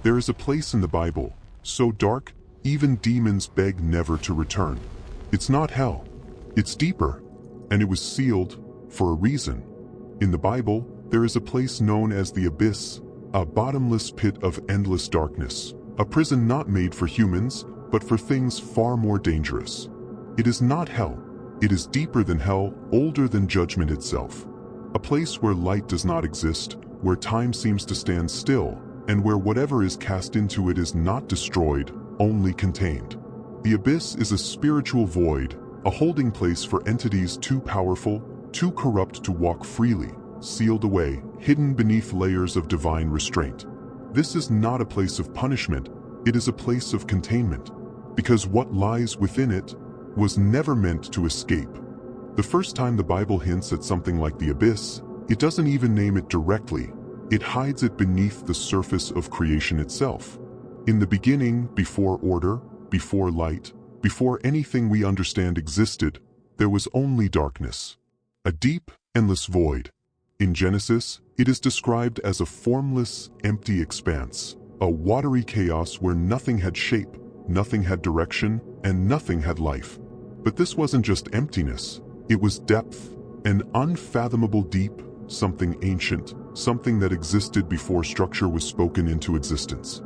There is a place in the Bible, so dark, even demons beg never to return. It's not hell. It's deeper, and it was sealed for a reason. In the Bible, there is a place known as the abyss, a bottomless pit of endless darkness, a prison not made for humans, but for things far more dangerous. It is not hell. It is deeper than hell, older than judgment itself. A place where light does not exist, where time seems to stand still, and where whatever is cast into it is not destroyed, only contained. The abyss is a spiritual void, a holding place for entities too powerful, too corrupt to walk freely, sealed away, hidden beneath layers of divine restraint. This is not a place of punishment, it is a place of containment, because what lies within it was never meant to escape. The first time the Bible hints at something like the abyss, it doesn't even name it directly. It hides it beneath the surface of creation itself. In the beginning, before order, before light, before anything we understand existed, there was only darkness. A deep, endless void. In Genesis, it is described as a formless, empty expanse, a watery chaos where nothing had shape, nothing had direction, and nothing had life. But this wasn't just emptiness, it was depth, an unfathomable deep, something ancient, something that existed before structure was spoken into existence.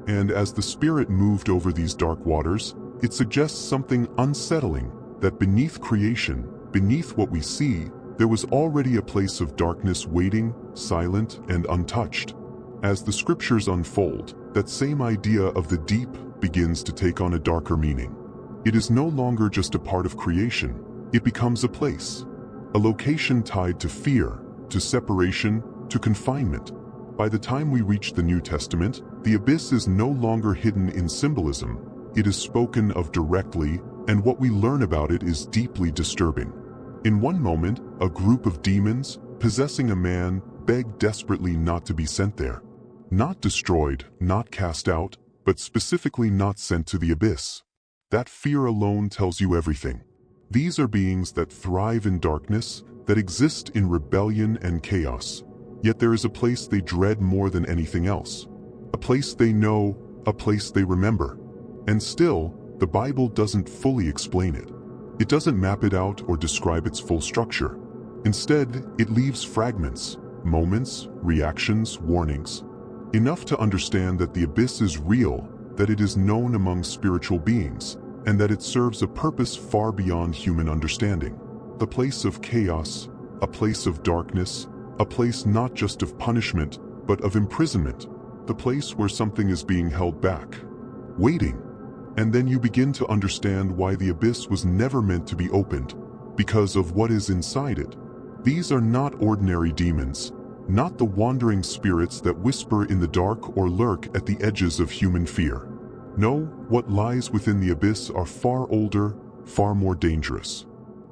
And as the Spirit moved over these dark waters, it suggests something unsettling, that beneath creation, beneath what we see, there was already a place of darkness waiting, silent and untouched. As the scriptures unfold, that same idea of the deep begins to take on a darker meaning. It is no longer just a part of creation, it becomes a place. A location tied to fear, to separation, to confinement. By the time we reach the New Testament, the abyss is no longer hidden in symbolism. It is spoken of directly, and what we learn about it is deeply disturbing. In one moment, a group of demons, possessing a man, beg desperately not to be sent there. Not destroyed, not cast out, but specifically not sent to the abyss. That fear alone tells you everything. These are beings that thrive in darkness, that exist in rebellion and chaos. Yet there is a place they dread more than anything else. A place they know, a place they remember. And still, the Bible doesn't fully explain it. It doesn't map it out or describe its full structure. Instead, it leaves fragments, moments, reactions, warnings. Enough to understand that the abyss is real, that it is known among spiritual beings, and that it serves a purpose far beyond human understanding. The place of chaos, a place of darkness, a place not just of punishment, but of imprisonment. The place where something is being held back, waiting. And then you begin to understand why the abyss was never meant to be opened, because of what is inside it. These are not ordinary demons, not the wandering spirits that whisper in the dark or lurk at the edges of human fear. No, what lies within the abyss are far older, far more dangerous.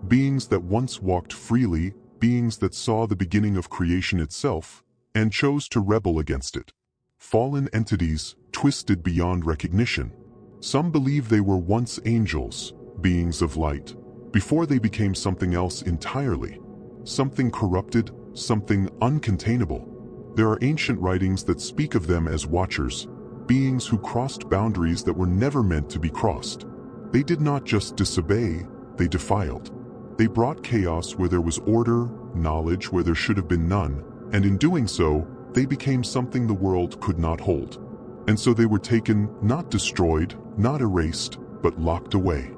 Beings that once walked freely, beings that saw the beginning of creation itself, and chose to rebel against it. Fallen entities, twisted beyond recognition. Some believe they were once angels, beings of light, before they became something else entirely. Something corrupted, something uncontainable. There are ancient writings that speak of them as watchers, beings who crossed boundaries that were never meant to be crossed. They did not just disobey, they defiled. They brought chaos where there was order, knowledge where there should have been none, and in doing so, they became something the world could not hold. And so they were taken, not destroyed, not erased, but locked away.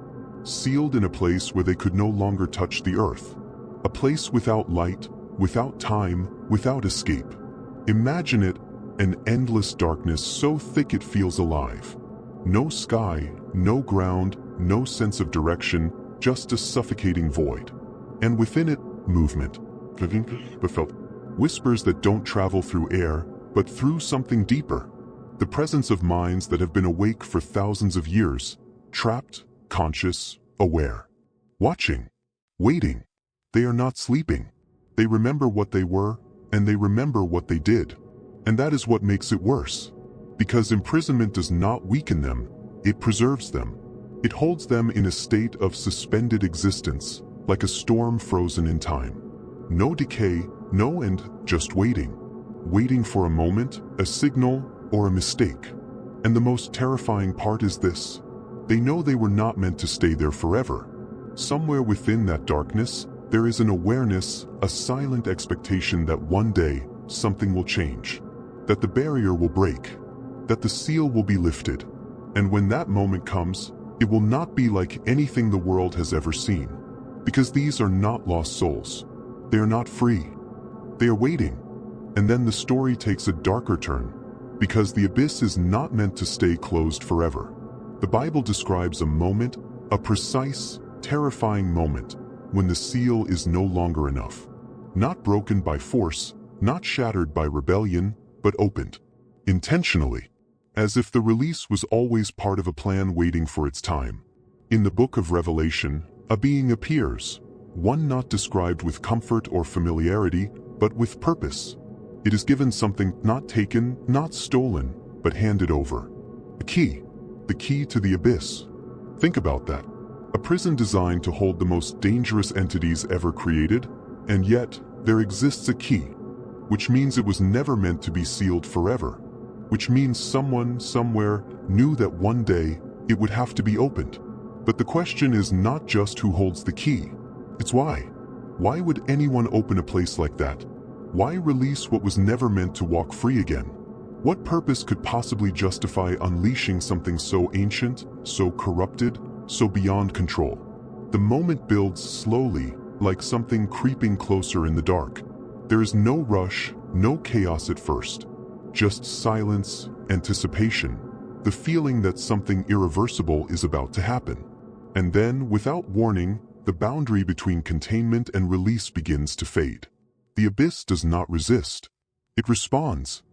Sealed in a place where they could no longer touch the earth. A place without light, without time, without escape. Imagine it, an endless darkness so thick it feels alive. No sky, no ground, no sense of direction, just a suffocating void. And within it, movement. Whispers that don't travel through air, but through something deeper. The presence of minds that have been awake for thousands of years, trapped, conscious, aware. Watching, waiting. They are not sleeping. They remember what they were, and they remember what they did. And that is what makes it worse. Because imprisonment does not weaken them, it preserves them. It holds them in a state of suspended existence, like a storm frozen in time. No decay, no end, just waiting. Waiting for a moment, a signal, or a mistake. And the most terrifying part is this. They know they were not meant to stay there forever. Somewhere within that darkness, there is an awareness, a silent expectation that one day, something will change. That the barrier will break. That the seal will be lifted. And when that moment comes, it will not be like anything the world has ever seen. Because these are not lost souls. They are not free. They are waiting. And then the story takes a darker turn. Because the abyss is not meant to stay closed forever. The Bible describes a moment, a precise, terrifying moment, when the seal is no longer enough. Not broken by force, not shattered by rebellion, but opened. Intentionally. As if the release was always part of a plan waiting for its time. In the book of Revelation, a being appears, one not described with comfort or familiarity, but with purpose. It is given something not taken, not stolen, but handed over. A key. The key to the abyss. Think about that. A prison designed to hold the most dangerous entities ever created, and yet there exists a key, which means it was never meant to be sealed forever. Which means someone, somewhere, knew that one day it would have to be opened. But the question is not just who holds the key, it's why. Why would anyone open a place like that? Why release what was never meant to walk free again? What purpose could possibly justify unleashing something so ancient, so corrupted, so beyond control? The moment builds slowly, like something creeping closer in the dark. There is no rush, no chaos at first. Just silence, anticipation, the feeling that something irreversible is about to happen. And then, without warning, the boundary between containment and release begins to fade. The abyss does not resist. It responds,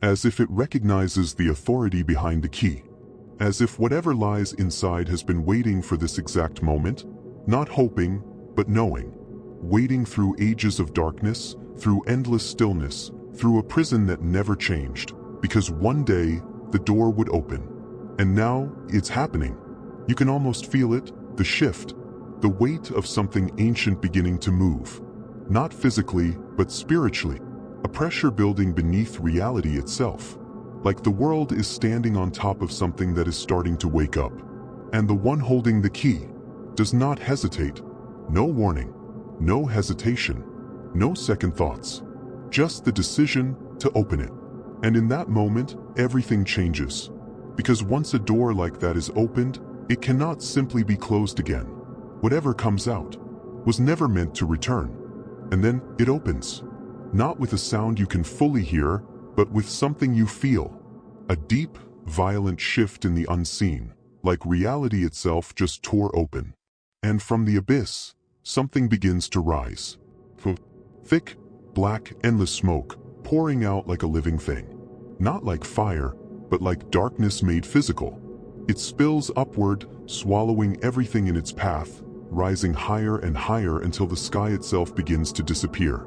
as if it recognizes the authority behind the key. As if whatever lies inside has been waiting for this exact moment, not hoping, but knowing. Waiting through ages of darkness, through endless stillness, through a prison that never changed, because one day the door would open. And now it's happening. You can almost feel it, the shift, the weight of something ancient beginning to move. Not physically, but spiritually. A pressure building beneath reality itself. Like the world is standing on top of something that is starting to wake up. And the one holding the key does not hesitate. No warning, no hesitation, no second thoughts. Just the decision to open it. And in that moment, everything changes. Because once a door like that is opened, it cannot simply be closed again. Whatever comes out was never meant to return. And then it opens. Not with a sound you can fully hear, but with something you feel. A deep, violent shift in the unseen, like reality itself just tore open. And from the abyss, something begins to rise. Thick, black, endless smoke, pouring out like a living thing. Not like fire, but like darkness made physical. It spills upward, swallowing everything in its path, rising higher and higher until the sky itself begins to disappear.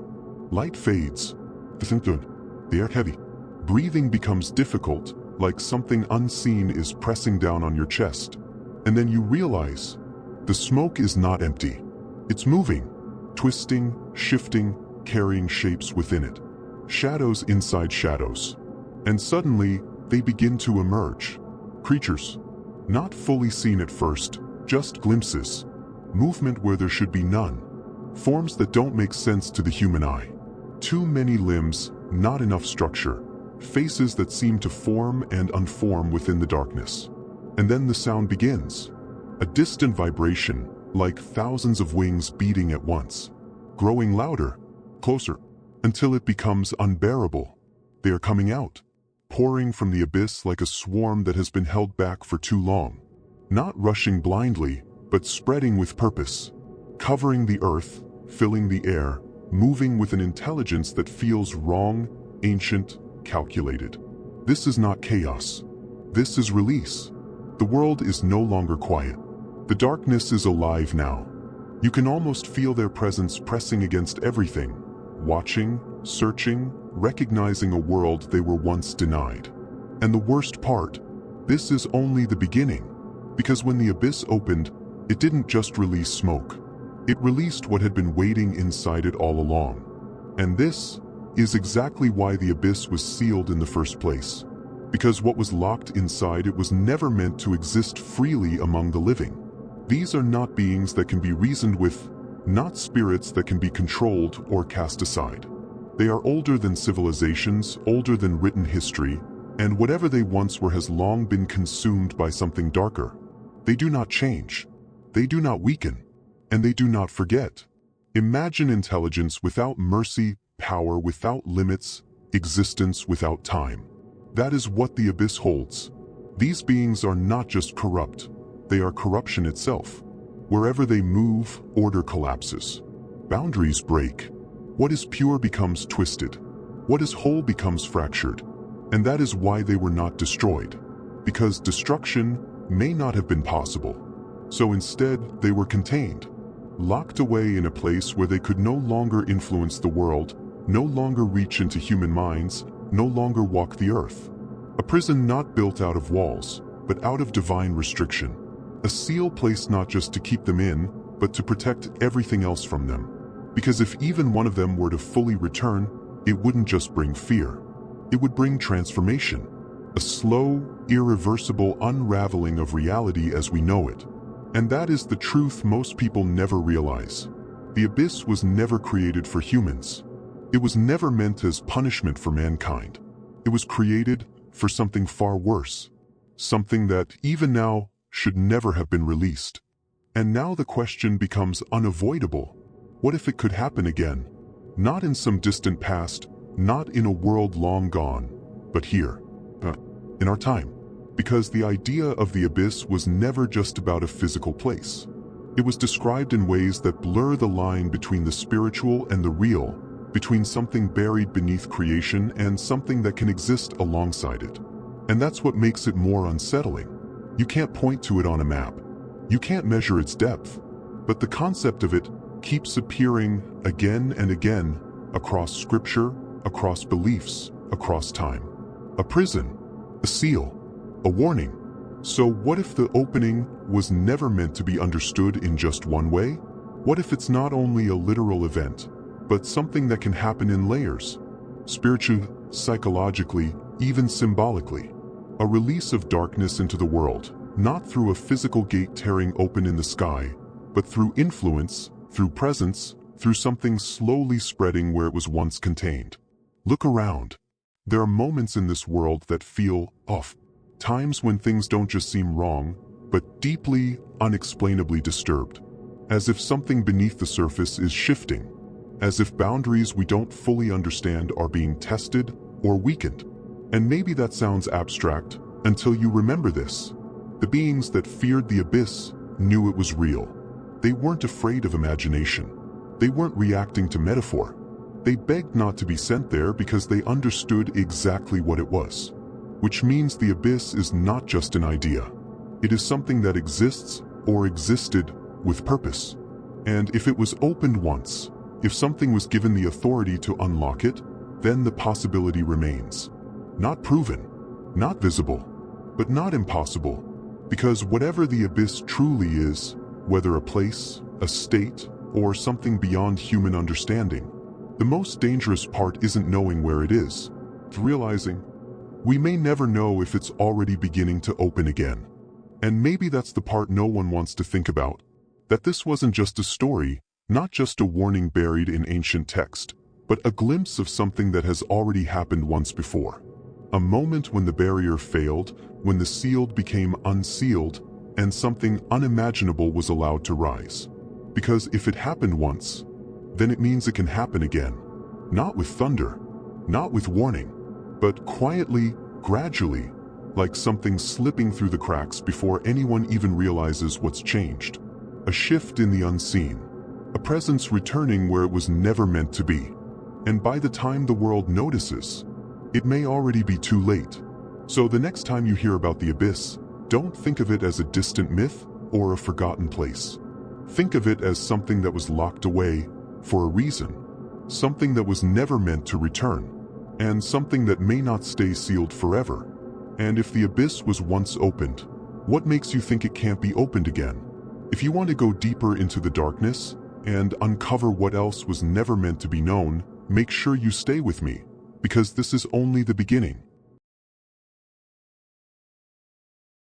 Light fades. The air heavy. Breathing becomes difficult, like something unseen is pressing down on your chest. And then you realize, the smoke is not empty. It's moving, twisting, shifting, carrying shapes within it. Shadows inside shadows. And suddenly, they begin to emerge. Creatures. Not fully seen at first, just glimpses. Movement where there should be none. Forms that don't make sense to the human eye. Too many limbs, not enough structure. Faces that seem to form and unform within the darkness. And then the sound begins. A distant vibration, like thousands of wings beating at once. Growing louder, closer, until it becomes unbearable. They are coming out. Pouring from the abyss like a swarm that has been held back for too long. Not rushing blindly, but spreading with purpose. Covering the earth, filling the air, moving with an intelligence that feels wrong, ancient, calculated. This is not chaos. This is release. The world is no longer quiet. The darkness is alive now. You can almost feel their presence pressing against everything, watching, searching, recognizing a world they were once denied. And the worst part, this is only the beginning. Because when the abyss opened, it didn't just release smoke. It released what had been waiting inside it all along. And this is exactly why the abyss was sealed in the first place. Because what was locked inside it was never meant to exist freely among the living. These are not beings that can be reasoned with, not spirits that can be controlled or cast aside. They are older than civilizations, older than written history, and whatever they once were has long been consumed by something darker. They do not change. They do not weaken. And they do not forget. Imagine intelligence without mercy, power without limits, existence without time. That is what the abyss holds. These beings are not just corrupt. They are corruption itself. Wherever they move, order collapses. Boundaries break. What is pure becomes twisted. What is whole becomes fractured. And that is why they were not destroyed. Because destruction may not have been possible. So instead, they were contained. Locked away in a place where they could no longer influence the world, no longer reach into human minds, no longer walk the earth. A prison not built out of walls, but out of divine restriction. A seal placed not just to keep them in, but to protect everything else from them. Because if even one of them were to fully return, it wouldn't just bring fear. It would bring transformation. A slow, irreversible unraveling of reality as we know it. And that is the truth most people never realize. The abyss was never created for humans. It was never meant as punishment for mankind. It was created for something far worse. Something that, even now, should never have been released. And now the question becomes unavoidable. What if it could happen again? Not in some distant past, not in a world long gone, but here, in our time. Because the idea of the abyss was never just about a physical place. It was described in ways that blur the line between the spiritual and the real, between something buried beneath creation and something that can exist alongside it. And that's what makes it more unsettling. You can't point to it on a map. You can't measure its depth. But the concept of it keeps appearing again and again across scripture, across beliefs, across time. A prison, a seal, a warning. So what if the opening was never meant to be understood in just one way? What if it's not only a literal event, but something that can happen in layers? Spiritually, psychologically, even symbolically. A release of darkness into the world, not through a physical gate tearing open in the sky, but through influence, through presence, through something slowly spreading where it was once contained. Look around. There are moments in this world that feel off. Times when things don't just seem wrong, but deeply, unexplainably disturbed. As if something beneath the surface is shifting. As if boundaries we don't fully understand are being tested or weakened. And maybe that sounds abstract until you remember this. The beings that feared the abyss knew it was real. They weren't afraid of imagination. They weren't reacting to metaphor. They begged not to be sent there because they understood exactly what it was. Which means the abyss is not just an idea. It is something that exists or existed with purpose. And if it was opened once, if something was given the authority to unlock it, then the possibility remains. Not proven, not visible, but not impossible. Because whatever the abyss truly is, whether a place, a state, or something beyond human understanding, the most dangerous part isn't knowing where it is. It's realizing we may never know if it's already beginning to open again. And maybe that's the part no one wants to think about. That this wasn't just a story, not just a warning buried in ancient text, but a glimpse of something that has already happened once before. A moment when the barrier failed, when the sealed became unsealed, and something unimaginable was allowed to rise. Because if it happened once, then it means it can happen again. Not with thunder, not with warning, but quietly, gradually, like something slipping through the cracks before anyone even realizes what's changed. A shift in the unseen, a presence returning where it was never meant to be. And by the time the world notices, it may already be too late. So the next time you hear about the abyss, don't think of it as a distant myth or a forgotten place. Think of it as something that was locked away for a reason, something that was never meant to return, and something that may not stay sealed forever. And if the abyss was once opened, what makes you think it can't be opened again? If you want to go deeper into the darkness and uncover what else was never meant to be known, make sure you stay with me, because this is only the beginning.